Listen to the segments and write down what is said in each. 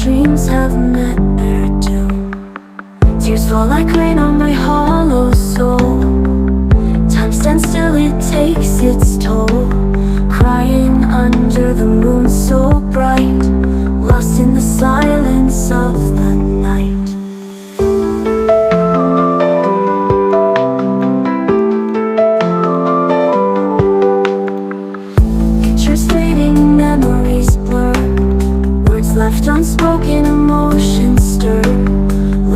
dreams have met their doom. Tears fall like rain on my hollow soul. Time stands still, it takes its toll. Crying under the moon so bright, lost in the silence of the night. Left unspoken, emotions stir.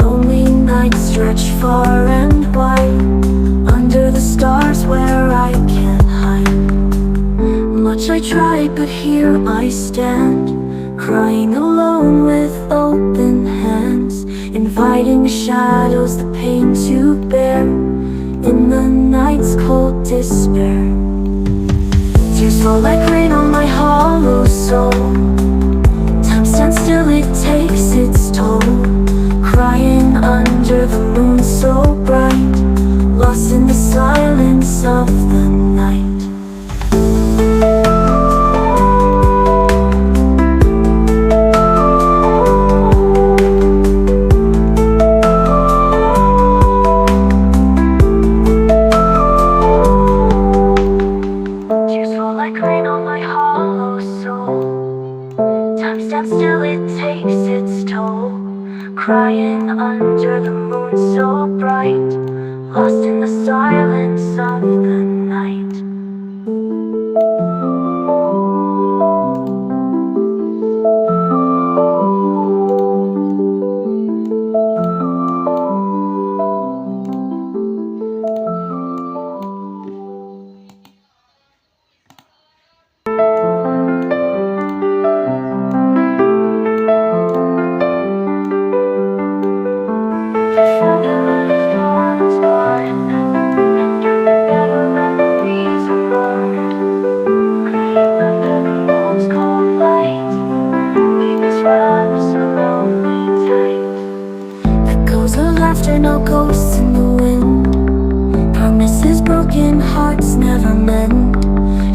Lonely nights stretch far and wide, under the stars where I can't hide. Much I tried, but here I stand, crying alone with open hands, inviting shadows, the pain to bear, in the night's cold despair. Tears fall like rain on my hollow soul. Stand still, it takes its toll. Crying under the moon so bright, lost in the silence of the night. Tears fall like rain on my hollow soul. Time stands still, it takes its toll. Crying under the moon so bright, lost in the silence of the night. No ghosts in the wind, promises broken, hearts never mend.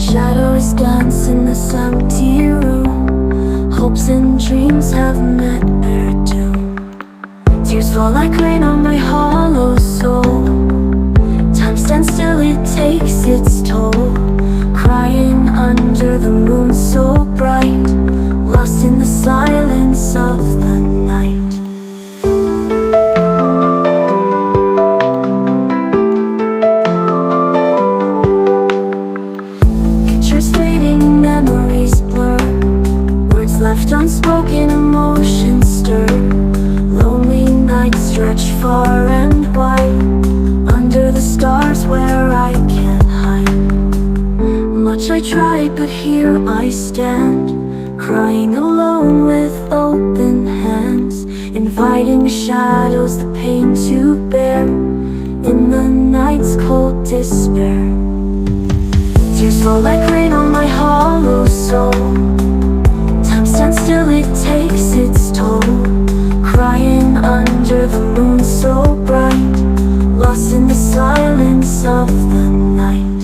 Shadows dance in this empty room, hopes and dreams have met their doom. Tears fall like rain on my hollow soul. Time stands still, it takes its toll. Crying under the moon so bright, lost in the silence of the night. Left unspoken, emotions stir. Lonely nights stretch far and wide, under the stars where I can't hide. Much I tried, but here I stand, crying alone with open hands, inviting shadows, the pain to bear, in the night's cold despair. Tears fall like rain on my hollow soul. Stand still, it takes its toll. Crying under the moon so bright, lost in the silence of the night.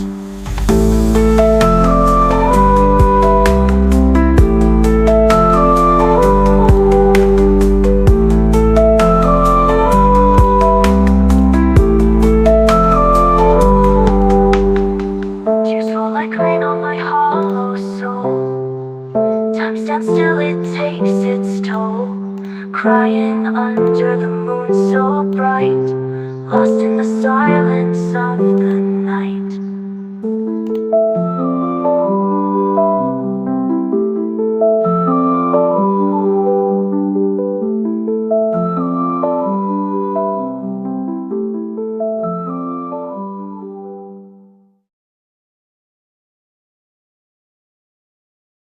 Tears fall like rain on my hollow soul. Time stands still, it takes its toll. Crying under the moon so bright, lost in the silence of